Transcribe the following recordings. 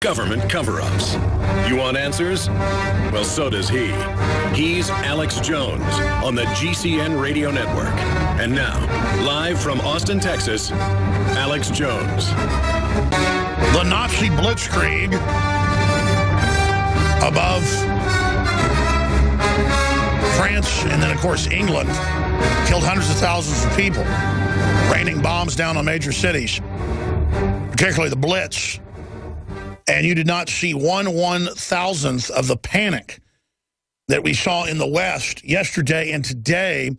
Government cover-ups. You want answers? Well, so does he. He's Alex Jones on the GCN Radio Network. And now, live from Austin, Texas, Alex Jones. The Nazi blitzkrieg above France and then, of course, England killed hundreds of thousands of people, raining bombs down on major cities, particularly the Blitz. And you did not see 1/1000th of the panic that we saw in the West yesterday and today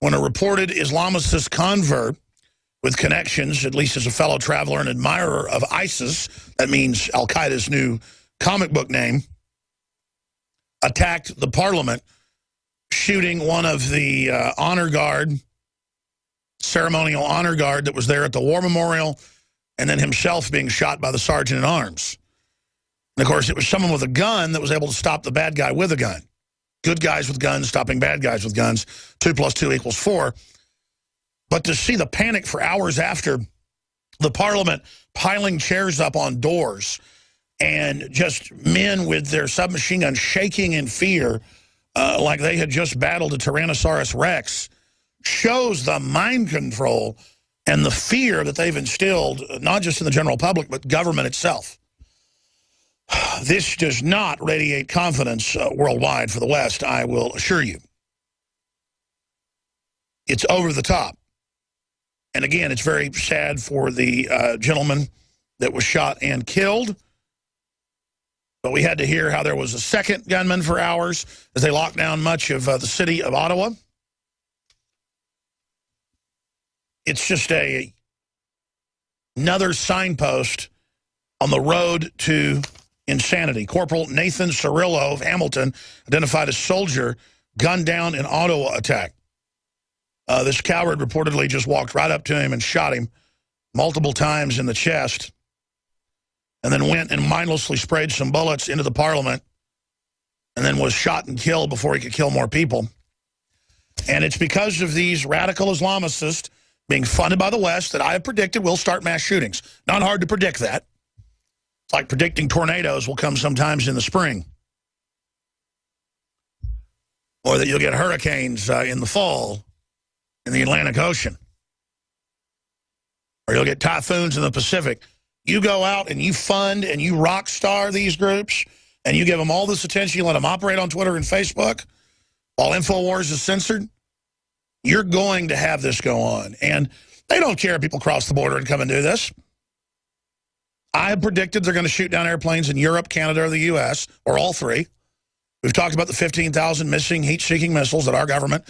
when a reported Islamicist convert with connections, at least as a fellow traveler and admirer of ISIS, that means Al-Qaeda's new comic book name, attacked the parliament, shooting one of the honor guard, ceremonial honor guard that was there at the war memorial, and then himself being shot by the sergeant-at-arms. And, of course, it was someone with a gun that was able to stop the bad guy with a gun. Good guys with guns stopping bad guys with guns. 2 + 2 = 4. But to see the panic for hours after the parliament piling chairs up on doors and just men with their submachine guns shaking in fear like they had just battled a Tyrannosaurus Rex shows the mind control and the fear that they've instilled, not just in the general public, but government itself. This does not radiate confidence worldwide for the West, I will assure you. It's over the top. And again, it's very sad for the gentleman that was shot and killed. But we had to hear how there was a second gunman for hours as they locked down much of the city of Ottawa. It's just another signpost on the road to insanity. Corporal Nathan Cirillo of Hamilton, identified as soldier, gunned down in Ottawa attack. This coward reportedly just walked right up to him and shot him multiple times in the chest, and then went and mindlessly sprayed some bullets into the parliament, and then was shot and killed before he could kill more people. And it's because of these radical Islamicists being funded by the West that I have predicted will start mass shootings. Not hard to predict that. It's like predicting tornadoes will come sometimes in the spring. Or that you'll get hurricanes in the fall in the Atlantic Ocean. Or you'll get typhoons in the Pacific. You go out and you fund and you rock star these groups and you give them all this attention, you let them operate on Twitter and Facebook while INFOWARS is censored, you're going to have this go on. And they don't care if people cross the border and come and do this. I have predicted they're going to shoot down airplanes in Europe, Canada, or the U.S., or all three. We've talked about the 15,000 missing heat-seeking missiles that our government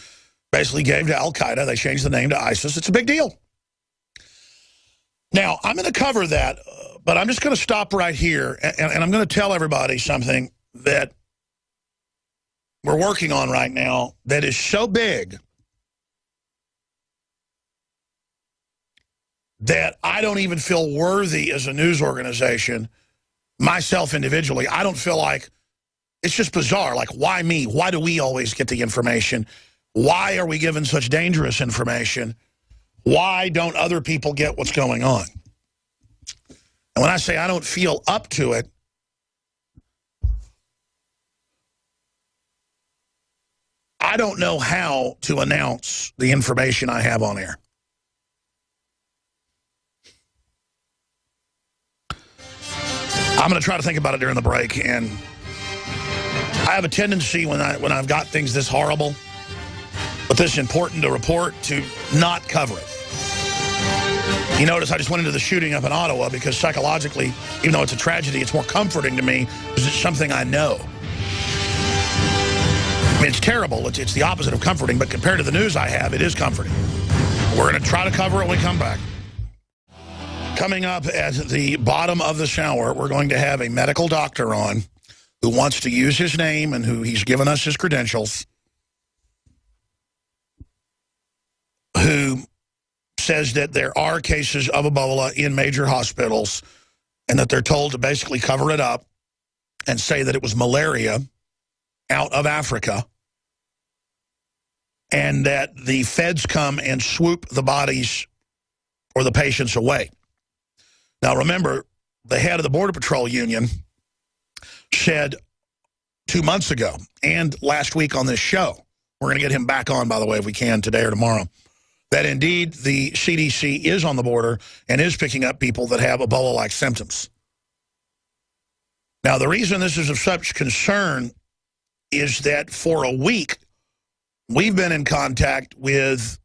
basically gave to Al-Qaeda. They changed the name to ISIS. It's a big deal. Now, I'm going to cover that, but I'm just going to stop right here, and I'm going to tell everybody something that we're working on right now that is so big that I don't even feel worthy as a news organization, myself individually. I don't feel like, it's just bizarre. Like, why me? Why do we always get the information? Why are we given such dangerous information? Why don't other people get what's going on? And when I say I don't feel up to it, I don't know how to announce the information I have on air. I'm going to try to think about it during the break, and I have a tendency when I've got things this horrible, but this important to report, to not cover it. You notice I just went into the shooting up in Ottawa because psychologically, even though it's a tragedy, it's more comforting to me because it's something I know. I mean, it's terrible. It's the opposite of comforting, but compared to the news I have, it is comforting. We're going to try to cover it when we come back. Coming up at the bottom of this hour, we're going to have a medical doctor on who wants to use his name and who he's given us his credentials, who says that there are cases of Ebola in major hospitals and that they're told to basically cover it up and say that it was malaria out of Africa and that the feds come and swoop the bodies or the patients away. Now, remember, the head of the Border Patrol Union, said 2 months ago and last week on this show, we're going to get him back on, by the way, if we can, today or tomorrow, that indeed the CDC is on the border and is picking up people that have Ebola-like symptoms. Now, the reason this is of such concern is that for a week, we've been in contact with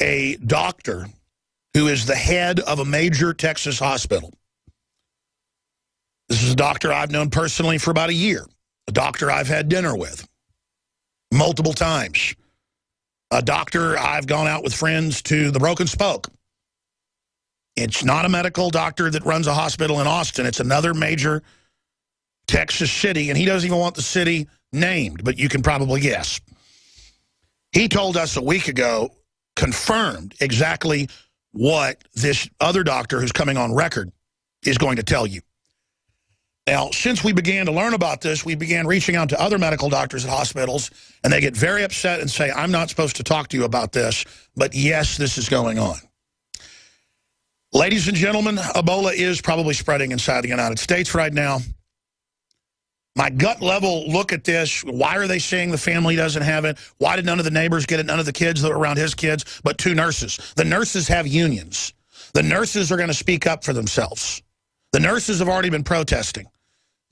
a doctor who is the head of a major Texas hospital. This is a doctor I've known personally for about a year, a doctor I've had dinner with multiple times, a doctor I've gone out with friends to the Broken Spoke. It's not a medical doctor that runs a hospital in Austin. It's another major Texas city, and he doesn't even want the city named, but you can probably guess. He told us a week ago, confirmed exactly what this other doctor who's coming on record is going to tell you. Now, since we began to learn about this, we began reaching out to other medical doctors at hospitals, and they get very upset and say, I'm not supposed to talk to you about this, but yes, this is going on. Ladies and gentlemen, Ebola is probably spreading inside the United States right now. My gut level look at this, why are they saying the family doesn't have it? Why did none of the neighbors get it, none of the kids that were around his kids, but 2 nurses? The nurses have unions. The nurses are going to speak up for themselves. The nurses have already been protesting.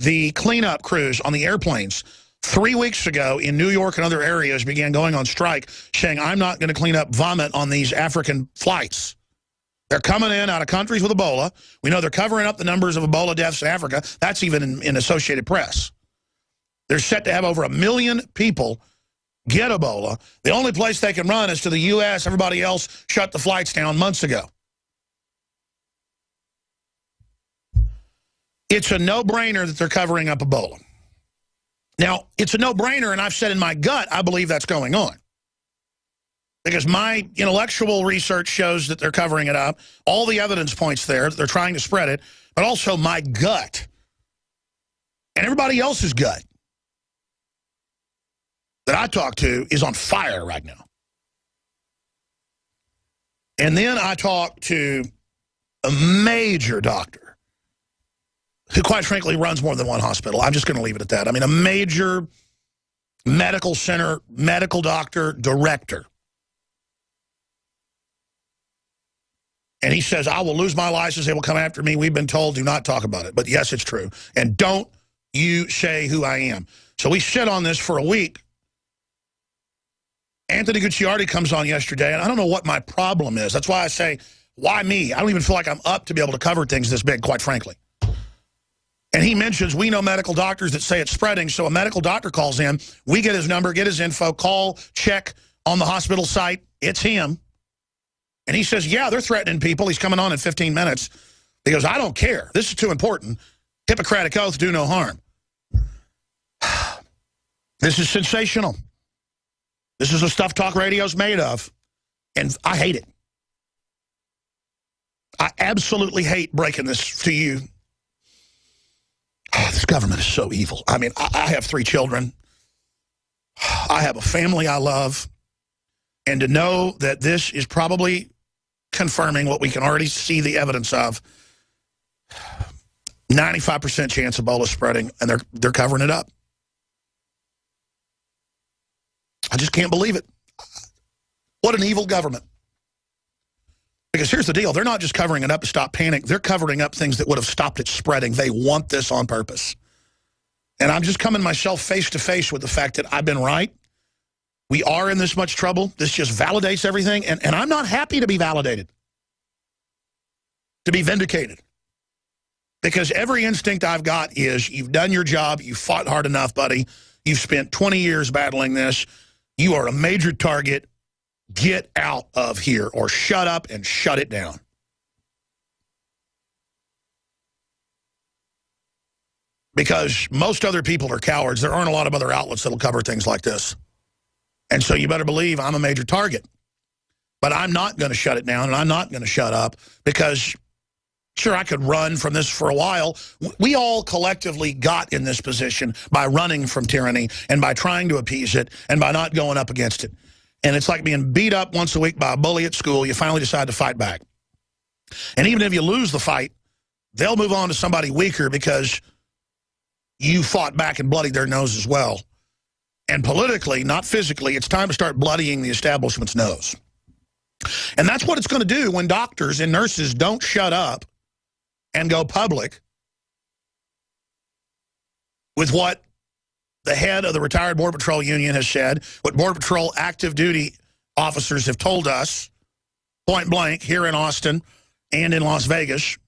The cleanup crews on the airplanes 3 weeks ago in New York and other areas began going on strike, saying, I'm not going to clean up vomit on these African flights. They're coming in out of countries with Ebola. We know they're covering up the numbers of Ebola deaths in Africa. That's even in Associated Press. They're set to have over 1 million people get Ebola. The only place they can run is to the U.S. Everybody else shut the flights down months ago. It's a no-brainer that they're covering up Ebola. Now, it's a no-brainer, and I've said in my gut, I believe that's going on. Because my intellectual research shows that they're covering it up. All the evidence points there. They're trying to spread it. But also my gut and everybody else's gut that I talk to is on fire right now. And then I talk to a major doctor who, quite frankly, runs more than one hospital. I'm just going to leave it at that. I mean, a major medical center, medical doctor, director. And he says, I will lose my license. They will come after me. We've been told, do not talk about it. But yes, it's true. And don't you say who I am. So we sit on this for a week. Anthony Gucciardi comes on yesterday, and I don't know what my problem is. That's why I say, why me? I don't even feel like I'm up to be able to cover things this big, quite frankly. And he mentions, we know medical doctors that say it's spreading, so a medical doctor calls in. We get his number, get his info, call, check on the hospital site. It's him. And he says, yeah, they're threatening people. He's coming on in 15 minutes. He goes, I don't care. This is too important. Hippocratic oath, do no harm. This is sensational. This is the stuff talk radio's made of. And I hate it. I absolutely hate breaking this to you. Oh, this government is so evil. I mean, I have 3 children. I have a family I love. And to know that this is probably confirming what we can already see the evidence of, 95% chance Ebola spreading, and they're covering it up. I just can't believe it. What an evil government. Because here's the deal. They're not just covering it up to stop panic. They're covering up things that would have stopped it spreading. They want this on purpose. And I'm just coming myself face to face with the fact that I've been right. We are in this much trouble. This just validates everything. And I'm not happy to be validated, to be vindicated. Because every instinct I've got is, you've done your job. You've fought hard enough, buddy. You've spent 20 years battling this. You are a major target. Get out of here, or shut up and shut it down. Because most other people are cowards. There aren't a lot of other outlets that'll cover things like this. And so you better believe I'm a major target. But I'm not going to shut it down, and I'm not going to shut up, because sure, I could run from this for a while. We all collectively got in this position by running from tyranny and by trying to appease it and by not going up against it. And it's like being beat up once a week by a bully at school. You finally decide to fight back. And even if you lose the fight, they'll move on to somebody weaker because you fought back and bloodied their nose as well. And politically, not physically, it's time to start bloodying the establishment's nose. And that's what it's going to do when doctors and nurses don't shut up and go public with what the head of the retired Border Patrol Union has said, what Border Patrol active duty officers have told us, point blank, here in Austin and in Las Vegas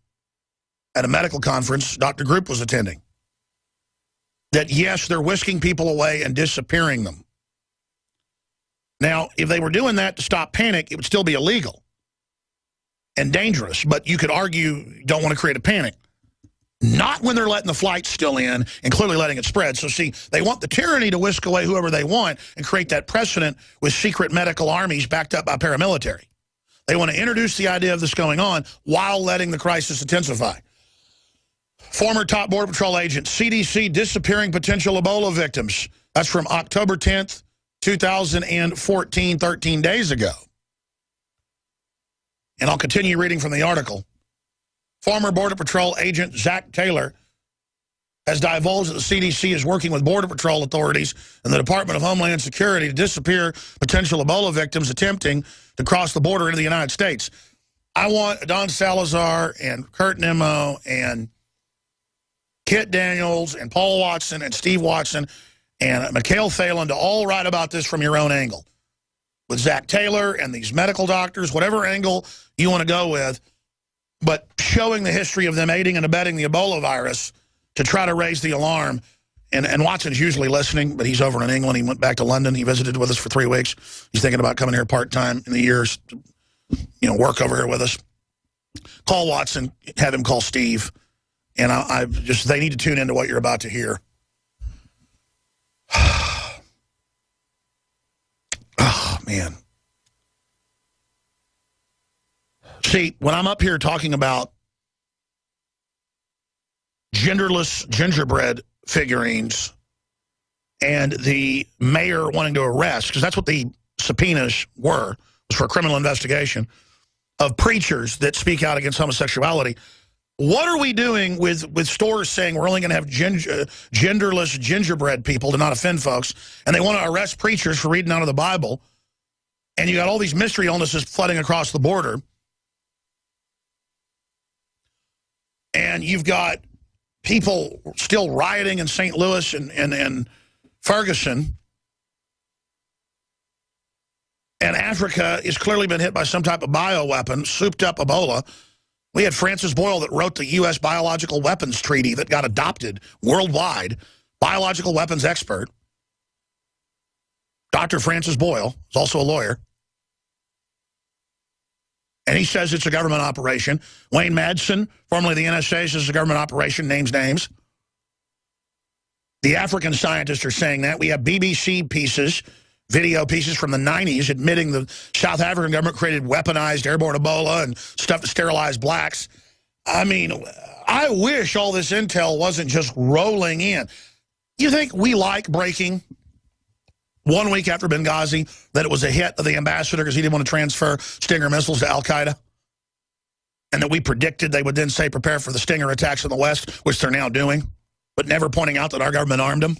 at a medical conference Dr. Group was attending. That, yes, they're whisking people away and disappearing them. Now, if they were doing that to stop panic, it would still be illegal and dangerous. But you could argue you don't want to create a panic. Not when they're letting the flights still in and clearly letting it spread. So, see, they want the tyranny to whisk away whoever they want and create that precedent with secret medical armies backed up by paramilitary. They want to introduce the idea of this going on while letting the crisis intensify. Former top Border Patrol agent, CDC disappearing potential Ebola victims. That's from October 10th, 2014, 13 days ago. And I'll continue reading from the article. Former Border Patrol agent Zach Taylor has divulged that the CDC is working with Border Patrol authorities and the Department of Homeland Security to disappear potential Ebola victims attempting to cross the border into the United States. I want Don Salazar and Kurt Nimmo and Kit Daniels and Paul Watson and Steve Watson and Mikhail Phelan to all write about this from your own angle. With Zach Taylor and these medical doctors, whatever angle you want to go with, but showing the history of them aiding and abetting the Ebola virus to try to raise the alarm. And Watson's usually listening, but he's over in England. He went back to London. He visited with us for 3 weeks. He's thinking about coming here part-time in the years, to, work over here with us. Call Watson, have him call Steve. And they need to tune into what you're about to hear. Oh, man. See, when I'm up here talking about genderless gingerbread figurines and the mayor wanting to arrest, because that's what the subpoenas were, was for a criminal investigation of preachers that speak out against homosexuality. What are we doing with stores saying we're only going to have genderless gingerbread people to not offend folks, and they want to arrest preachers for reading out of the Bible, and you got all these mystery illnesses flooding across the border, and you've got people still rioting in St. Louis and Ferguson, and Africa has clearly been hit by some type of bioweapon, souped up Ebola. We had Francis Boyle that wrote the U.S. Biological Weapons Treaty that got adopted worldwide, biological weapons expert. Dr. Francis Boyle is also a lawyer. And he says it's a government operation. Wayne Madsen, formerly the NSA, says it's a government operation, names names. The African scientists are saying that. We have BBC pieces, video pieces from the 90s admitting the South African government created weaponized airborne Ebola and stuff to sterilize blacks. I mean, I wish all this intel wasn't just rolling in. You think we like breaking 1 week after Benghazi that it was a hit of the ambassador because he didn't want to transfer Stinger missiles to Al-Qaeda? And that we predicted they would then say prepare for the Stinger attacks in the West, which they're now doing, but never pointing out that our government armed them?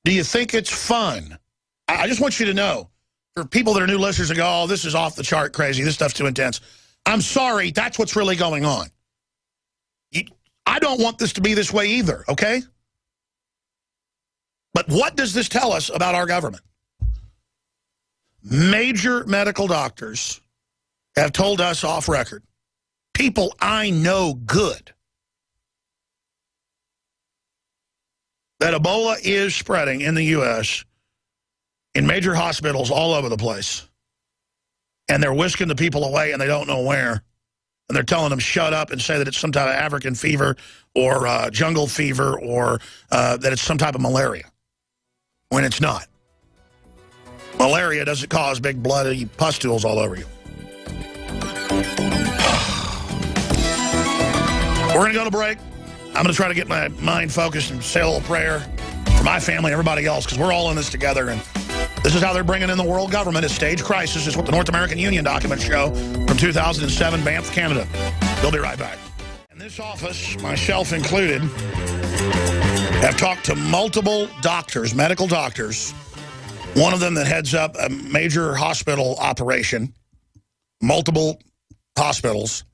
Do you think it's fun? I just want you to know, for people that are new listeners and go, oh, this is off the chart crazy, this stuff's too intense. I'm sorry, that's what's really going on. I don't want this to be this way either, okay? But what does this tell us about our government? Major medical doctors have told us off record, people I know good, that Ebola is spreading in the U.S., in major hospitals all over the place. And they're whisking the people away and they don't know where. And they're telling them shut up and say that it's some type of African fever or jungle fever or that it's some type of malaria. When it's not. Malaria doesn't cause big bloody pustules all over you. We're going to go to break. I'm going to try to get my mind focused and say a little prayer for my family and everybody else, because we're all in this together. And this is how they're bringing in the world government. It's stage crisis. It's what the North American Union documents show from 2007, Banff, Canada. We'll be right back. this office, myself included, have talked to multiple doctors, medical doctors, one of them that heads up a major hospital operation, multiple hospitals,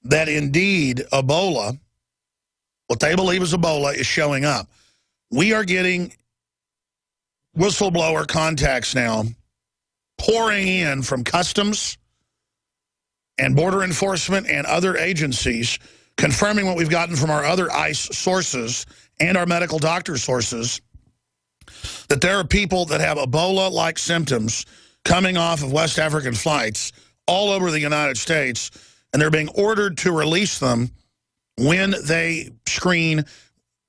that indeed Ebola, what they believe is Ebola, is showing up. We are getting whistleblower contacts now pouring in from Customs and Border Enforcement and other agencies, confirming what we've gotten from our other ICE sources and our medical doctor sources, that there are people that have Ebola-like symptoms coming off of West African flights all over the United States, and they're being ordered to release them when they screen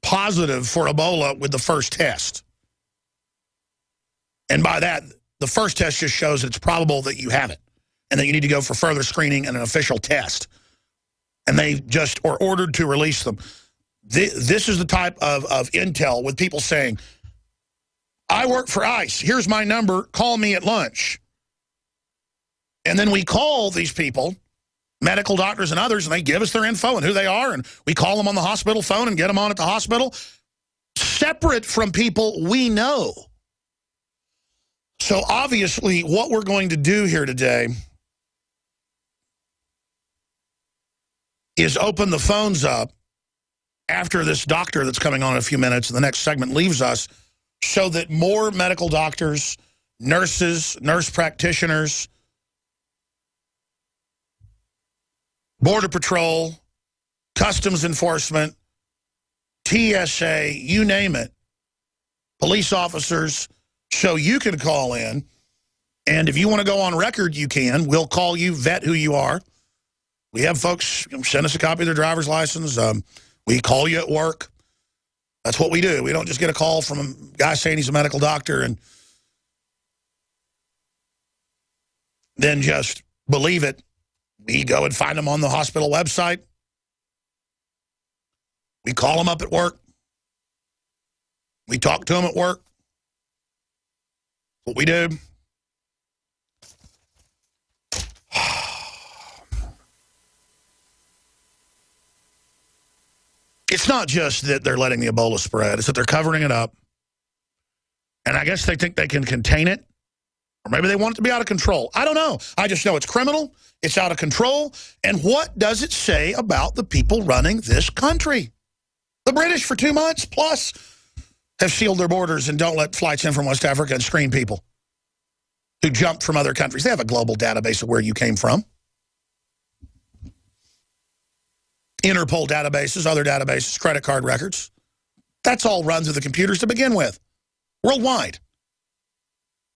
positive for Ebola with the first test. And by that, the first test just shows that it's probable that you have it, and that you need to go for further screening and an official test. And they just are ordered to release them. This is the type of intel with people saying, I work for ICE. Here's my number. Call me at lunch. And then we call these people, medical doctors and others, and they give us their info and who they are, and we call them on the hospital phone and get them on at the hospital, separate from people we know. So obviously what we're going to do here today is open the phones up after this doctor that's coming on in a few minutes, and the next segment leaves us, so that more medical doctors, nurses, nurse practitioners, Border Patrol, Customs Enforcement, TSA, you name it, police officers, so you can call in. And if you want to go on record, you can. We'll call you, vet who you are. We have folks send us a copy of their driver's license. We call you at work. That's what we do. We don't just get a call from a guy saying he's a medical doctor and then just believe it. We go and find them on the hospital website. We call them up at work. We talk to them at work. What we do. It's not just that they're letting the Ebola spread. It's that they're covering it up. And I guess they think they can contain it. Or maybe they want it to be out of control. I don't know. I just know it's criminal. It's out of control. And what does it say about the people running this country? The British, for 2 months plus, have sealed their borders and don't let flights in from West Africa and screen people who jumped from other countries. They have a global database of where you came from. Interpol databases, other databases, credit card records. That's all run through the computers to begin with, worldwide.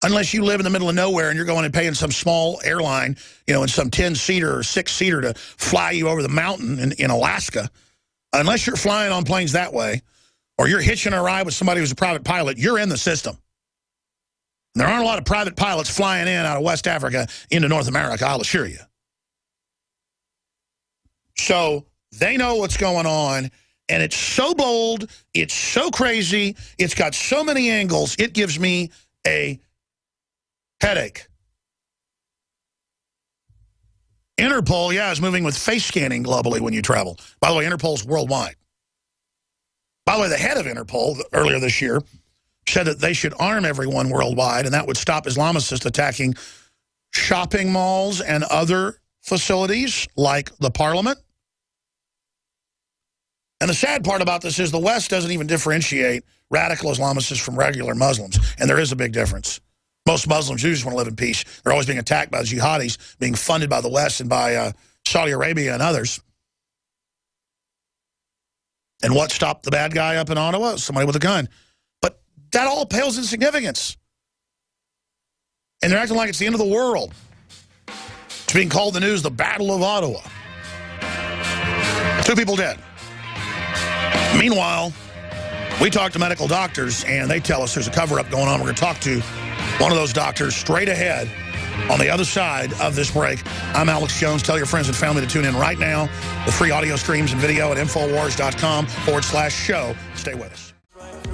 Unless you live in the middle of nowhere and you're going and paying some small airline, you know, in some 10-seater or 6-seater to fly you over the mountain in Alaska. Unless you're flying on planes that way, or you're hitching a ride with somebody who's a private pilot, you're in the system. And there aren't a lot of private pilots flying in out of West Africa into North America, I'll assure you. So they know what's going on, and it's so bold, it's so crazy, it's got so many angles, it gives me a headache. Interpol, yeah, is moving with face scanning globally when you travel. By the way, Interpol's worldwide. By the way, the head of Interpol earlier this year said that they should arm everyone worldwide, and that would stop Islamicists attacking shopping malls and other facilities like the parliament. And the sad part about this is the West doesn't even differentiate radical Islamicists from regular Muslims, and there is a big difference. Most Muslims just want to live in peace. They're always being attacked by the jihadis, being funded by the West and by Saudi Arabia and others. And what stopped the bad guy up in Ottawa? Somebody with a gun. But that all pales in significance. And they're acting like it's the end of the world. It's being called in the news the Battle of Ottawa. 2 people dead. Meanwhile, we talk to medical doctors, and they tell us there's a cover-up going on. We're going to talk to one of those doctors straight ahead on the other side of this break. I'm Alex Jones. Tell your friends and family to tune in right now. The free audio streams and video at INFOWARS.com/show. Stay with us.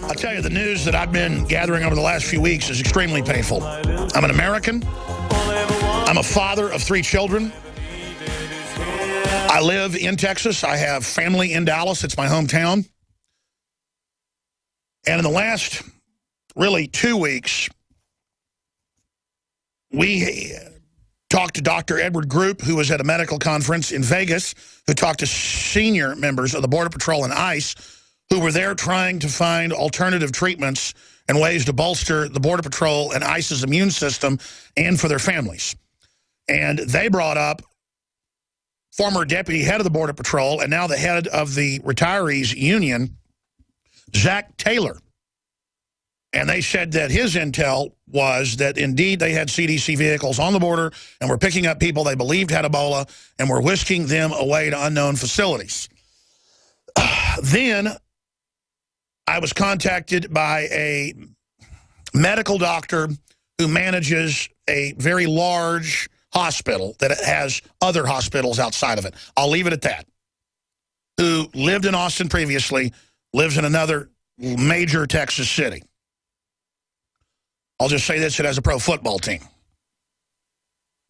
I'll tell you, the news that I've been gathering over the last few weeks is extremely painful. I'm an American. I'm a father of 3 children. I live in Texas. I have family in Dallas. It's my hometown. And in the last, really, 2 weeks, we talked to Dr. Edward Group, who was at a medical conference in Vegas, who talked to senior members of the Border Patrol and ICE, who were there trying to find alternative treatments and ways to bolster the Border Patrol and ICE's immune system and for their families. And they brought up former deputy head of the Border Patrol and now the head of the retirees union, Zach Taylor. And they said that his intel was that indeed they had CDC vehicles on the border and were picking up people they believed had Ebola and were whisking them away to unknown facilities. Then I was contacted by a medical doctor who manages a very large hospital that has other hospitals outside of it. I'll leave it at that. Who lived in Austin previously, lives in another major Texas city. I'll just say this, it has a pro football team.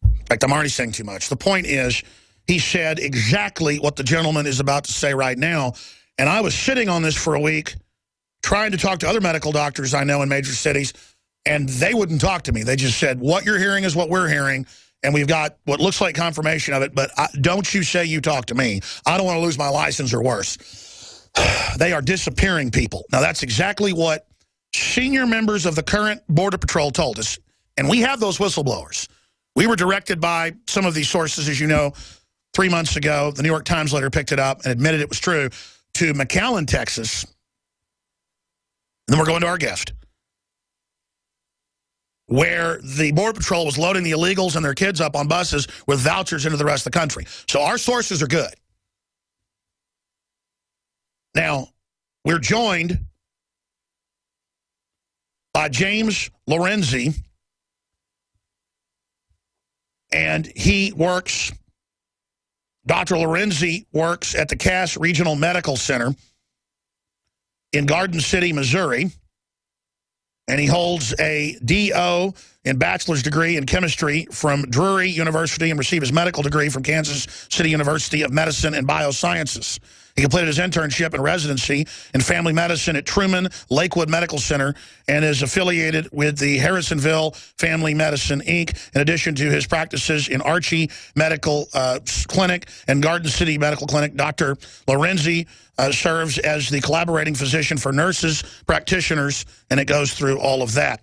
In fact, I'm already saying too much. The point is, he said exactly what the gentleman is about to say right now. And I was sitting on this for a week, trying to talk to other medical doctors I know in major cities, and they wouldn't talk to me. They just said, what you're hearing is what we're hearing, and we've got what looks like confirmation of it, but don't you say you talk to me. I don't want to lose my license or worse. They are disappearing people. Now, that's exactly what senior members of the current Border Patrol told us, and we have those whistleblowers. We were directed by some of these sources, as you know, 3 months ago. The New York Times later picked it up and admitted it was true, to McAllen, Texas. And then we're going to our guest, where the Border Patrol was loading the illegals and their kids up on buses with vouchers into the rest of the country. So our sources are good. Now, we're joined by James Lawrenzi, and Dr. Lawrenzi works at the Cass Regional Medical Center in Garden City, Missouri, and he holds a D.O. and bachelor's degree in chemistry from Drury University and received his medical degree from Kansas City University of Medicine and Biosciences. He completed his internship and residency in family medicine at Truman Lakewood Medical Center and is affiliated with the Harrisonville Family Medicine, Inc., in addition to his practices in Archie Medical Clinic and Garden City Medical Clinic. Dr. Lawrenzi serves as the collaborating physician for nurses, practitioners, and it goes through all of that.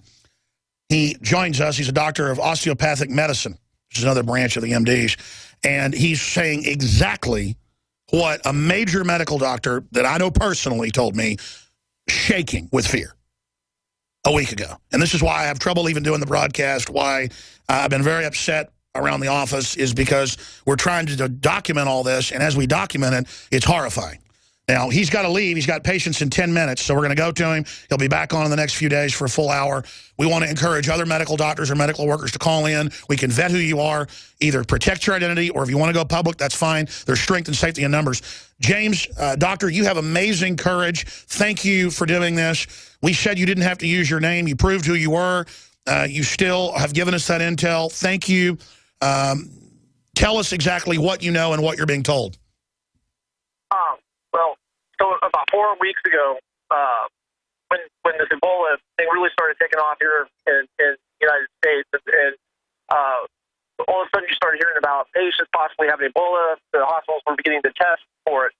He joins us. He's a doctor of osteopathic medicine, which is another branch of the MDs, and he's saying exactly what a major medical doctor that I know personally told me, shaking with fear a week ago. And this is why I have trouble even doing the broadcast, why I've been very upset around the office, is because we're trying to document all this, and as we document it, it's horrifying. Now, he's got to leave. He's got patients in 10 minutes, so we're going to go to him. He'll be back on in the next few days for a full hour. We want to encourage other medical doctors or medical workers to call in. We can vet who you are, either protect your identity, or if you want to go public, that's fine. There's strength and safety in numbers. James, doctor, you have amazing courage. Thank you for doing this. We said you didn't have to use your name. You proved who you were. You still have given us that intel. Thank you. Tell us exactly what you know and what you're being told. So about 4 weeks ago, when this Ebola thing really started taking off here in the United States, and all of a sudden you started hearing about patients possibly having Ebola, the hospitals were beginning to test for it.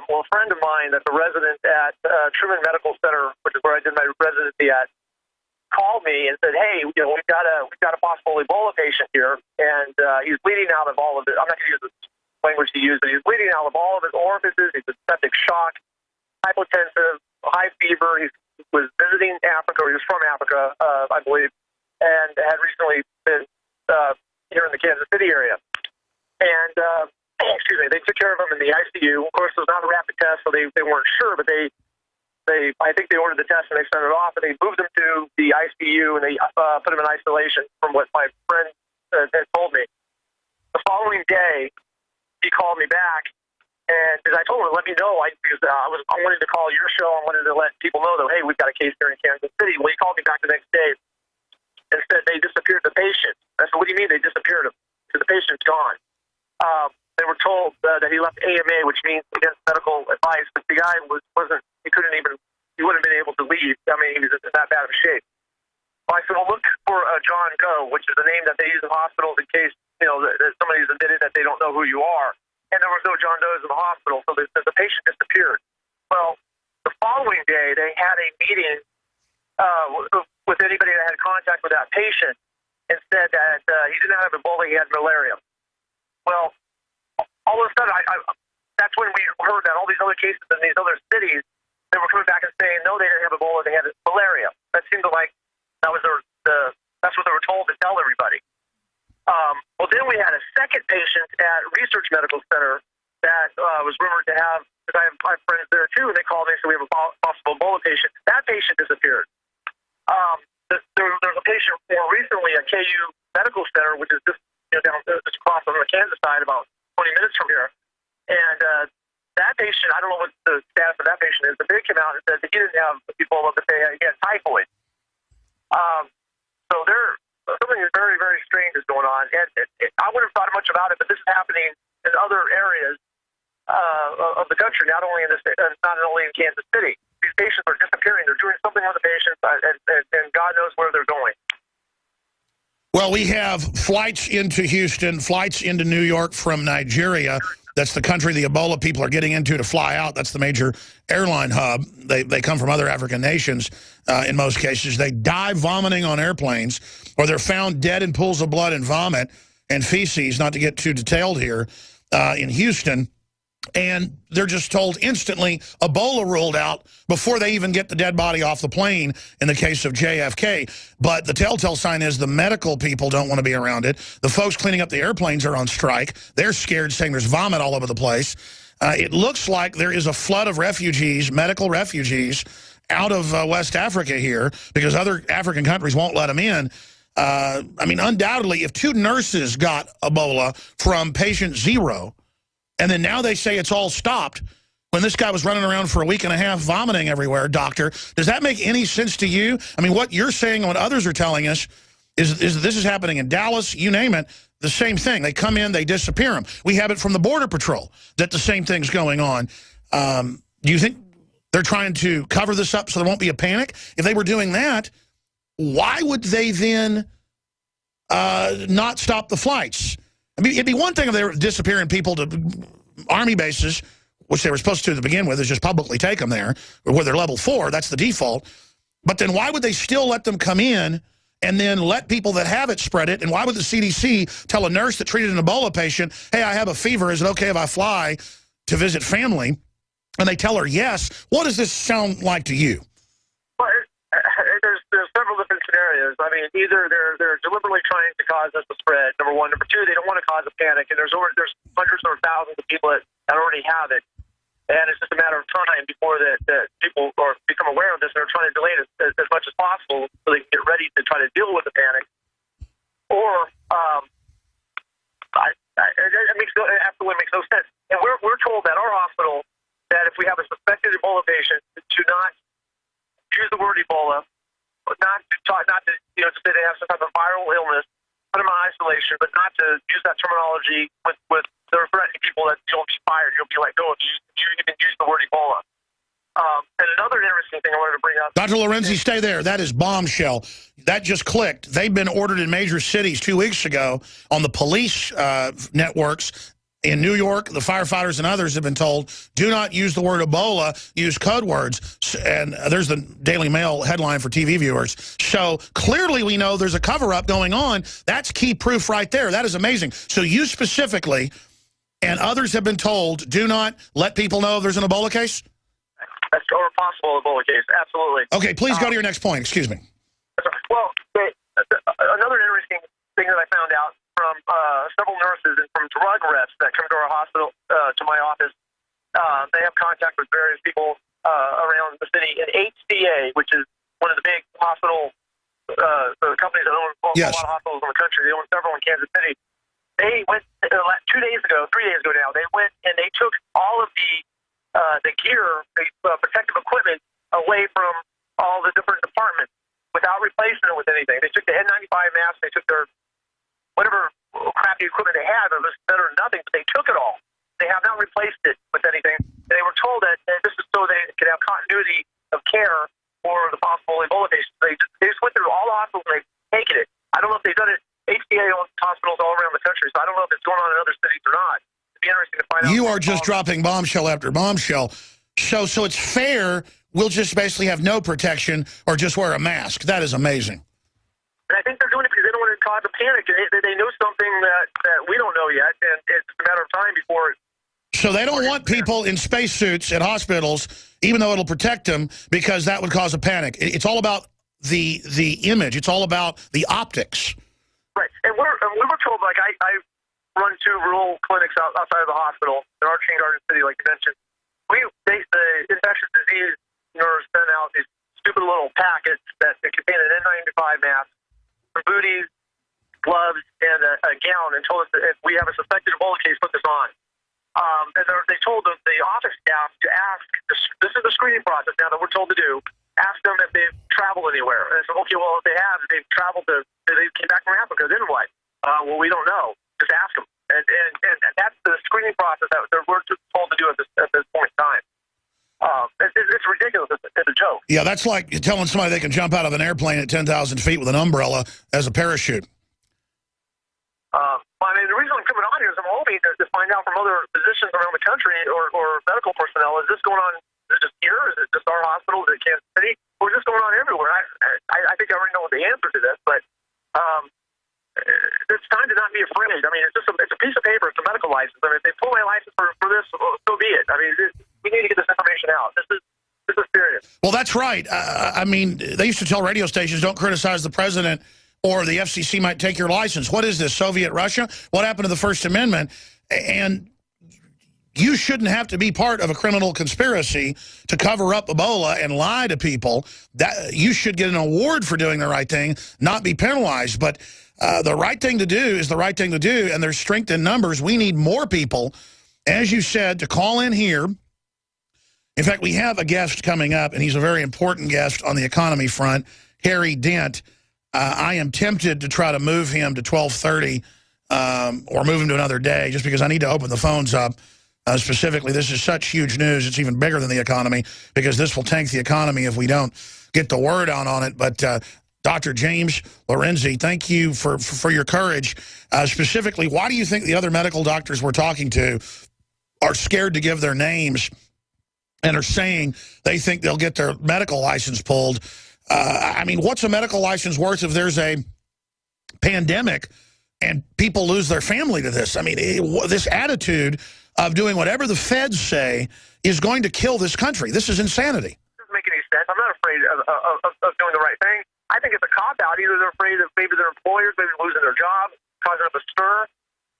Well, a friend of mine that's a resident at Truman Medical Center, which is where I did my residency at, called me and said, "Hey, we've got a possible Ebola patient here, and he's bleeding out of all of it. I'm not going to use this language to use, but he's bleeding out of all of his orifices. He's in septic shock, hypotensive, high fever. He was visiting Africa, or he was from Africa, I believe, and had recently been here in the Kansas City area. And excuse me, they took care of him in the ICU. Of course, it was not a rapid test, so they weren't sure, but I think they ordered the test and they sent it off, and they moved him to the ICU and they put him in isolation, from what my friend had told me. The following day, he called me back, and because I told him to let me know, because I wanted to call your show, I wanted to let people know that, hey, we've got a case here in Kansas City. Well, he called me back the next day and said they disappeared the patient. I said, what do you mean they disappeared him? Because the patient's gone. They were told that he left AMA, which means against medical advice, but the guy wasn't. He wouldn't have been able to leave. I mean, he was in that bad of shape. I said, well, look for John Doe, which is the name that they use in hospitals in case, that somebody's admitted that they don't know who you are. And there was no John Does in the hospital, so the patient disappeared. Well, the following day, they had a meeting with anybody that had contact with that patient and said that he did not have Ebola, he had malaria. Well, all of a sudden, that's when we heard that all these other cases in these other cities, they were coming back and saying, no, they didn't have Ebola, they had malaria. That seemed like that was that's what they were told to tell everybody. Well, then we had a second patient at Research Medical Center that was rumored to have, because I have friends there too, and they called me and said we have a possible Ebola patient. That patient disappeared. There was a patient more recently at KU Medical Center, which is just down just across on the Kansas side, about 20 minutes from here. And that patient, I don't know what the status of that patient is, but they came out and said that he didn't have Ebola, but he had typhoid. So something very, very strange is going on. And I wouldn't have thought much about it, but this is happening in other areas of the country, not only in Kansas City. These patients are disappearing. They're doing something with the patients, and God knows where they're going. Well, we have flights into Houston, flights into New York from Nigeria. That's the country the Ebola people are getting into to fly out. That's the major airline hub. They come from other African nations in most cases. They die vomiting on airplanes, or they're found dead in pools of blood and vomit and feces, not to get too detailed here, in Houston. And they're just told instantly Ebola ruled out before they even get the dead body off the plane in the case of JFK. But the telltale sign is the medical people don't want to be around it. The folks cleaning up the airplanes are on strike. They're scared, saying there's vomit all over the place. It looks like there is a flood of refugees, medical refugees, out of West Africa here because other African countries won't let them in. I mean, undoubtedly, if 2 nurses got Ebola from patient 0, and then now they say it's all stopped when this guy was running around for a week and a half vomiting everywhere, doctor. Does that make any sense to you? I mean, what you're saying and what others are telling us is this is happening in Dallas, you name it, the same thing. They come in, they disappear them. We have it from the Border Patrol that the same thing's going on. Do you think they're trying to cover this up so there won't be a panic? If they were doing that, why would they then not stop the flights? I mean, it'd be one thing if they were disappearing people to Army bases, which they were supposed to begin with, is just publicly take them there, where they're level 4. That's the default. But then why would they still let them come in and then let people that have it spread it? And why would the CDC tell a nurse that treated an Ebola patient, hey, I have a fever, is it okay if I fly to visit family? And they tell her yes. What does this sound like to you? Well, there's several different scenarios. I mean, either they're deliberately trying to cause this to spread, number one. Number two, they don't want to cause a panic, and there's hundreds or thousands of people that already have it, and it's just a matter of time before that people become aware of this, and they're trying to delay it as much as possible so they can get ready to try to deal with the panic. Or it absolutely makes no sense. And we're told at our hospital that if we have a suspected Ebola patient, to not use the word Ebola, not to just say they have some type of viral illness, put them in isolation, but not to use that terminology with they're threatening people that you'll be fired, you'll be let go if you even use the word Ebola. And another interesting thing I wanted to bring up. Dr. Lawrenzi, stay there. That is bombshell. That just clicked. They've been ordered in major cities 2 weeks ago on the police networks. In New York, the firefighters and others have been told, do not use the word Ebola, use code words. And there's the Daily Mail headline for TV viewers. So clearly we know there's a cover-up going on. That's key proof right there. That is amazing. So you specifically and others have been told, do not let people know if there's an Ebola case? That's or a possible Ebola case, absolutely. Okay, please go to your next point. Excuse me. Well, another interesting thing that I found out from several nurses and from drug reps that come to our hospital, to my office, they have contact with various people around the city. And HCA, which is one of the big hospital companies that own a lot of hospitals in the country, they own several in Kansas City. They went 3 days ago now. They went and they took all of the gear, the protective equipment, away from all the different departments without replacing it with anything. They took the N95 masks. They took their whatever crappy equipment they had, it was better than nothing, but they took it all. They have not replaced it with anything. They were told that this is so they could have continuity of care for the possible Ebola patients. They just went through all the hospitals and they've taken it. I don't know if they've done it. HCA owns hospitals all around the country, so I don't know if it's going on in other cities or not. It'd be interesting to find out. You are just dropping bombshell after bombshell. So it's fair. We'll just basically have no protection or just wear a mask. That is amazing. And I think they're doing it because they don't want to cause a panic. They know something that we don't know yet, and it's a matter of time before. So they don't want people in spacesuits at hospitals, even though it'll protect them, because that would cause a panic. It's all about the image. It's all about the optics. Right, and we were told, like, I run 2 rural clinics outside of the hospital in Archie and Garden City, like you mentioned. The infectious disease nurse sent out these stupid little packets that contain an N95 mask, some booties, gloves, and a gown, and told us that if we have a suspected Ebola case, put this on. And they told the office staff to ask, this is the screening process now that we're told to do, ask them if they've traveled anywhere. And I said, okay, well, if they have, if they've traveled they came back from Africa, then what? Well, we don't know. Just ask them. And that's the screening process that we're told to do at this point in time. It's ridiculous. It's a joke. Yeah, that's like telling somebody they can jump out of an airplane at 10,000 feet with an umbrella as a parachute. I mean, the reason I'm coming on here is I'm hoping to find out from other physicians around the country or medical personnel, is this going on, is it just here? Is it just our hospital? Is it Kansas City? Or is this going on everywhere? I think I already know the answer to this, but it's time to not be afraid. I mean, it's a piece of paper. It's a medical license. I mean, if they pull my license for this, so be it. I mean, we need to get this information out. This is serious. Well, that's right. I mean, they used to tell radio stations, don't criticize the president or the FCC might take your license. What is this, Soviet Russia? What happened to the First Amendment? And you shouldn't have to be part of a criminal conspiracy to cover up Ebola and lie to people. That you should get an award for doing the right thing, not be penalized. But the right thing to do is the right thing to do, and there's strength in numbers. We need more people, as you said, to call in here. In fact, we have a guest coming up, and he's a very important guest on the economy front, Harry Dent. I am tempted to try to move him to 12:30 or move him to another day just because I need to open the phones up. Specifically, this is such huge news. It's even bigger than the economy because this will tank the economy if we don't get the word out on it. But Dr. James Lawrenzi, thank you for your courage. Specifically, why do you think the other medical doctors we're talking to are scared to give their names and are saying they think they'll get their medical license pulled? I mean, what's a medical license worth if there's a pandemic and people lose their family to this? I mean, this attitude of doing whatever the feds say is going to kill this country. This is insanity. It doesn't make any sense. I'm not afraid of doing the right thing. I think it's a cop-out. Either they're afraid of maybe their employers, maybe losing their job, causing up a stir.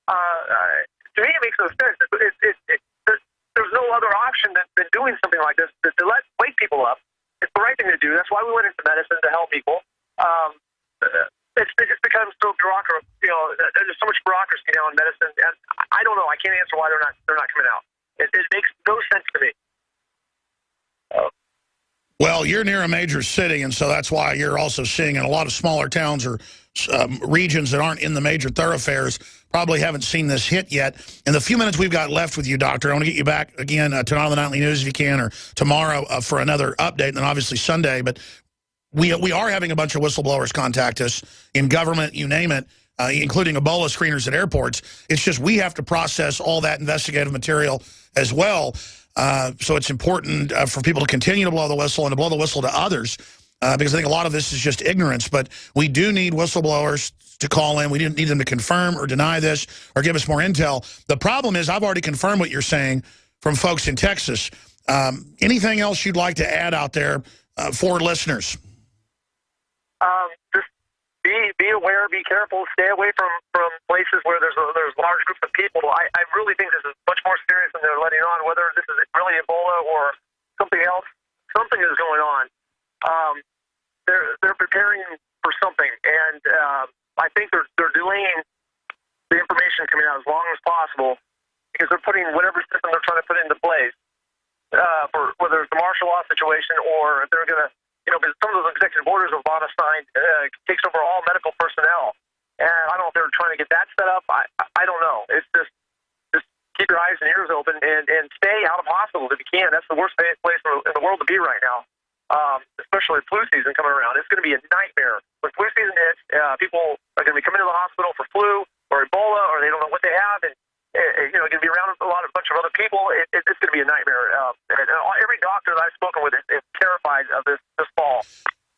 To me, it makes no sense. There's no other option than doing something like this, to wake people up. It's the right thing to do. That's why we went into medicine, to help people. It's become so bureaucratic. You know, there's so much bureaucracy now in medicine, and I don't know. I can't answer why they're not coming out. It makes no sense to me. Well, you're near a major city, and so that's why you're also seeing in a lot of smaller towns or regions that aren't in the major thoroughfares probably haven't seen this hit yet. In the few minutes we've got left with you, Doctor, I want to get you back again tonight on the Nightly News if you can, or tomorrow for another update, and then obviously Sunday. But we are having a bunch of whistleblowers contact us in government, you name it, including Ebola screeners at airports. It's just we have to process all that investigative material as well. So it's important for people to continue to blow the whistle and to blow the whistle to others because I think a lot of this is just ignorance. But we do need whistleblowers to call in. We didn't need them to confirm or deny this or give us more intel. The problem is I've already confirmed what you're saying from folks in Texas. Anything else you'd like to add out there for listeners? Just be aware, be careful, stay away from places where there's large groups of people. I really think this is much more serious than they're letting on. Whether this is really Ebola or something else, something is going on. They're preparing for something, and I think they're delaying the information coming out as long as possible because they're putting whatever system they're trying to put into place for whether it's the martial law situation or if they're going to. You know, because some of those executive orders Obama signed takes over all medical personnel. And I don't know if they're trying to get that set up. I don't know. It's just keep your eyes and ears open and stay out of hospitals if you can. That's the worst place in the world to be right now, especially with flu season coming around. It's going to be a nightmare. When flu season hits, people are going to be coming to the hospital for flu or Ebola, or they don't know what they have, and going to be around a bunch of other people. It's going to be a nightmare. And every doctor that I've spoken with is terrified of this fall.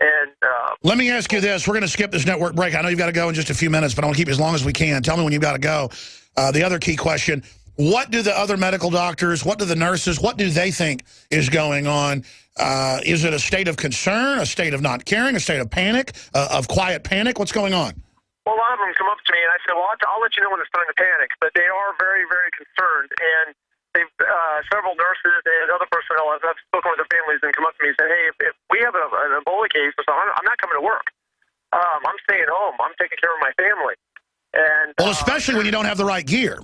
And let me ask you this. We're going to skip this network break. I know you've got to go in just a few minutes, but I want to keep you as long as we can. Tell me when you've got to go. The other key question, what do the other medical doctors, what do the nurses, what do they think is going on? Is it a state of concern, a state of not caring, a state of panic, of quiet panic? What's going on? Well, a lot of them come up to me, and I said, well, I'll let you know when it's time to panic. But they are very, very concerned. And they've several nurses and other personnel, I've spoken with their families, and come up to me and said, hey, if we have an Ebola case, or something, I'm not coming to work. I'm staying home. I'm taking care of my family. And well, especially when you don't have the right gear.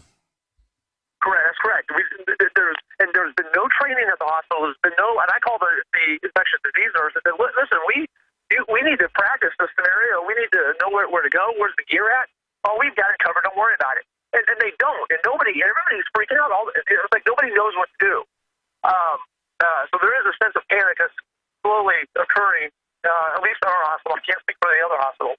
Correct. That's correct. There's been no training at the hospital. There's been no, and I call the infectious disease nurse and said, listen, we need to practice this scenario. We need to know where to go. Where's the gear at? Oh, we've got it covered. Don't worry about it. And they don't. And everybody's freaking out. It's like nobody knows what to do. So there is a sense of panic that's slowly occurring, at least in our hospital. I can't speak for any other hospital.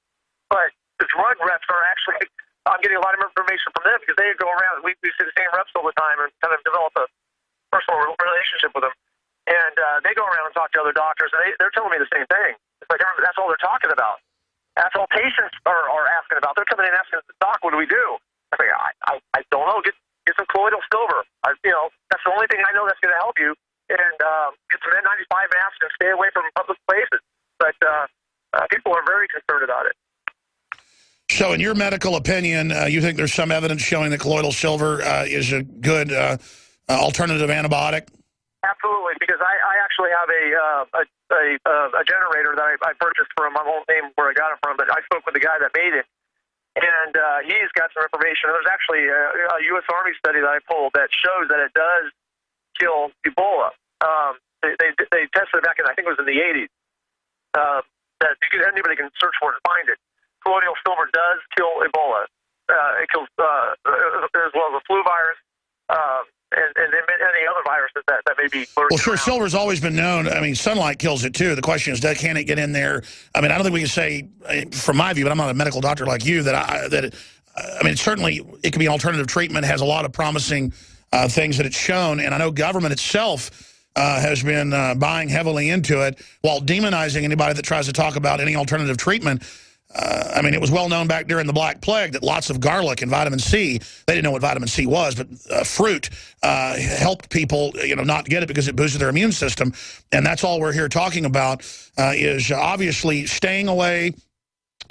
But the drug reps are actually, I'm getting a lot of information from them because they go around. We see the same reps all the time and kind of develop a personal relationship with them. And they go around and talk to other doctors, and they're telling me the same thing. It's like that's all they're talking about. That's all patients are asking about. They're coming in and asking the doc, what do we do? I say, I don't know. Get some colloidal silver. That's the only thing I know that's going to help you. And get some N95 masks and stay away from public places. But people are very concerned about it. So in your medical opinion, you think there's some evidence showing that colloidal silver is a good alternative antibiotic? Absolutely, because I actually have a generator that I purchased from, I won't name where I got it from, but I spoke with the guy that made it, and he's got some information. There's actually a U.S. Army study that I pulled that shows that it does kill Ebola. They tested it back in, I think it was in the 80s. That anybody can search for it and find it. Colloidal silver does kill Ebola. It kills as well as the flu virus. And any other viruses that may be lurking well, sure, around. silver's always been known. I mean, sunlight kills it, too. The question is, can it get in there? I mean, I don't think we can say, from my view, but I'm not a medical doctor like you, I mean, certainly it can be an alternative treatment, has a lot of promising things that it's shown. And I know government itself has been buying heavily into it while demonizing anybody that tries to talk about any alternative treatment. I mean, it was well known back during the Black Plague that lots of garlic and vitamin C, they didn't know what vitamin C was, but fruit helped people, not get it because it boosted their immune system. And that's all we're here talking about is obviously staying away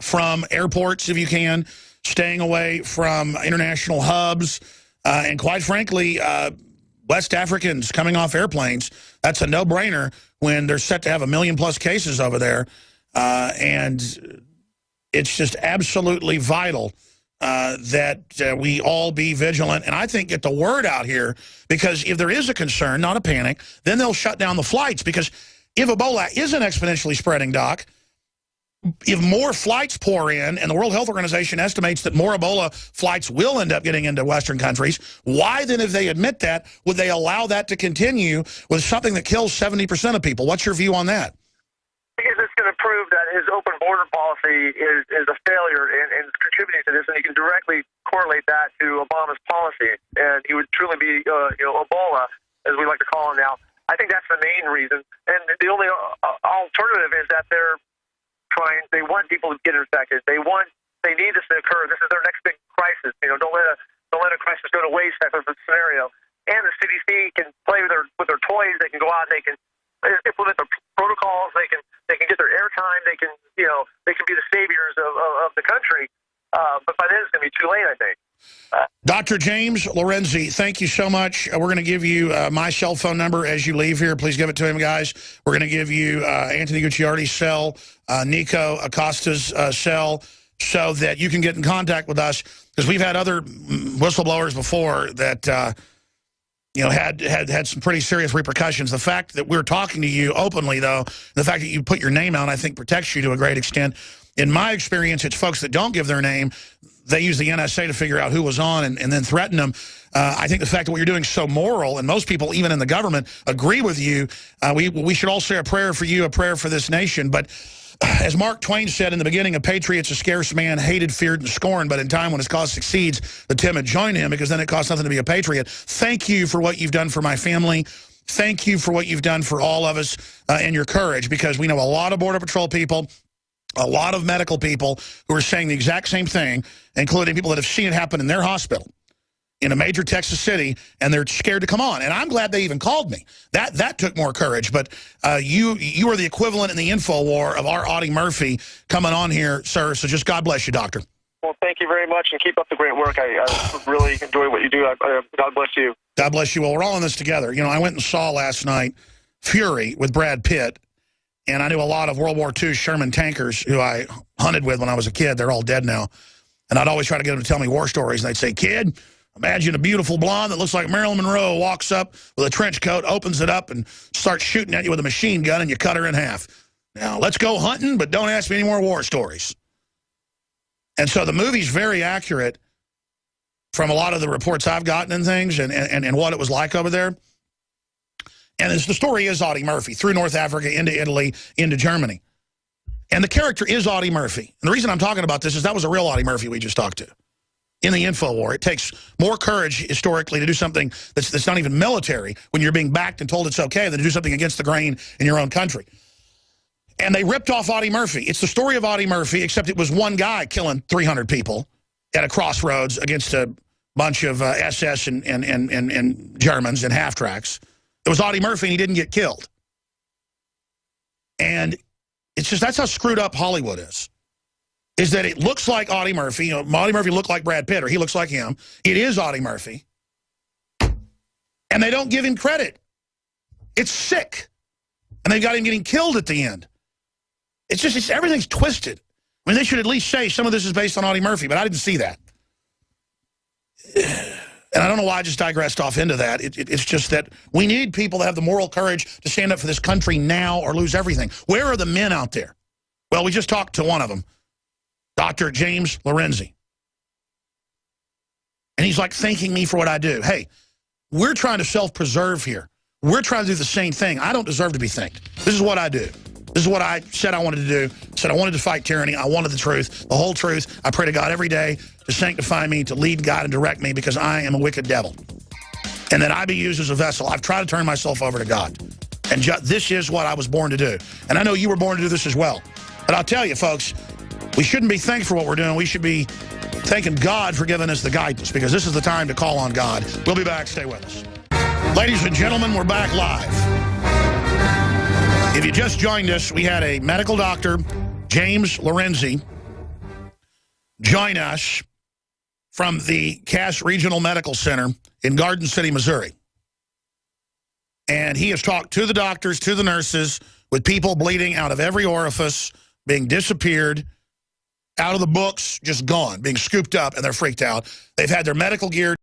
from airports if you can, staying away from international hubs, and quite frankly, West Africans coming off airplanes. That's a no-brainer when they're set to have 1 million+ cases over there. And it's just absolutely vital that we all be vigilant. And I think get the word out here, because if there is a concern, not a panic, then they'll shut down the flights. Because if Ebola isn't exponentially spreading, Doc, if more flights pour in, and the World Health Organization estimates that more Ebola flights will end up getting into Western countries, why then, if they admit that, would they allow that to continue with something that kills 70% of people? What's your view on that? Because it's going to prove that his open border policy is a failure and is contributing to this, and you can directly correlate that to Obama's policy, and he would truly be, Ebola, as we like to call him now. I think that's the main reason, and the only alternative is that they want people to get infected. They need this to occur. This is their next big crisis. Don't let a crisis go to waste type of a scenario. And the CDC can play with their toys. They can go out and they can implement their protocols. They can get their airtime. They can be the saviors of the country. But by then it's going to be too late, I think. Dr. James Lawrenzi, thank you so much. We're going to give you my cell phone number as you leave here. Please give it to him, guys. We're going to give you Anthony Gucciardi's cell, Nico Acosta's cell, so that you can get in contact with us, because we've had other whistleblowers before that had some pretty serious repercussions. The fact that we're talking to you openly, though, the fact that you put your name out, I think protects you to a great extent. In my experience, it's folks that don't give their name. They use the NSA to figure out who was on and then threaten them. I think the fact that what you're doing is so moral, and most people, even in the government, agree with you. We should all say a prayer for you, a prayer for this nation. But as Mark Twain said in the beginning, a patriot's a scarce man, hated, feared, and scorned. But in time when his cause succeeds, the timid join him, because then it costs nothing to be a patriot. Thank you for what you've done for my family. Thank you for what you've done for all of us and your courage, because we know a lot of Border Patrol people, a lot of medical people who are saying the exact same thing, including people that have seen it happen in their hospital in a major Texas city, and they're scared to come on. And I'm glad they even called me. That took more courage. But you are the equivalent in the info war of our Audie Murphy coming on here, sir. So just God bless you, doctor. Well, thank you very much, and keep up the great work. I really enjoy what you do. God bless you. God bless you. Well, we're all in this together. You know, I went and saw last night Fury with Brad Pitt, and I knew a lot of World War II Sherman tankers who I hunted with when I was a kid. They're all dead now. And I'd always try to get them to tell me war stories, and they'd say, kid, imagine a beautiful blonde that looks like Marilyn Monroe walks up with a trench coat, opens it up, and starts shooting at you with a machine gun, and you cut her in half. Now, let's go hunting, but don't ask me any more war stories. And so the movie's very accurate from a lot of the reports I've gotten and things, and what it was like over there. And the story is Audie Murphy, through North Africa, into Italy, into Germany. And the character is Audie Murphy. And the reason I'm talking about this is that was a real Audie Murphy we just talked to. In the info war, it takes more courage historically to do something that's not even military when you're being backed and told it's okay than to do something against the grain in your own country. And they ripped off Audie Murphy. It's the story of Audie Murphy, except it was one guy killing 300 people at a crossroads against a bunch of SS and Germans and half-tracks. It was Audie Murphy, and he didn't get killed. And it's just, that's how screwed up Hollywood is that it looks like Audie Murphy. You know, Audie Murphy looked like Brad Pitt, or he looks like him. It is Audie Murphy. And they don't give him credit. It's sick. And they got him getting killed at the end. It's just, everything's twisted. I mean, they should at least say some of this is based on Audie Murphy, but I didn't see that. And I don't know why I just digressed off into that. It's just that we need people that have the moral courage to stand up for this country now or lose everything. Where are the men out there? Well, we just talked to one of them, Dr. James Lawrenzi. And he's like thanking me for what I do. Hey, we're trying to self-preserve here. We're trying to do the same thing. I don't deserve to be thanked. This is what I do. This is what I said I wanted to do. I said I wanted to fight tyranny. I wanted the truth, the whole truth. I pray to God every day to sanctify me, to lead God and direct me, because I am a wicked devil. And that I be used as a vessel. I've tried to turn myself over to God. And this is what I was born to do. And I know you were born to do this as well. But I'll tell you, folks, we shouldn't be thankful for what we're doing. We should be thanking God for giving us the guidance, because this is the time to call on God. We'll be back. Stay with us. Ladies and gentlemen, we're back live. If you just joined us, we had a medical doctor, James Lawrenzi, join us from the Cass Regional Medical Center in Garden City, Missouri. And he has talked to the doctors, to the nurses, with people bleeding out of every orifice, being disappeared, out of the books, just gone, being scooped up, and they're freaked out. They've had their medical gear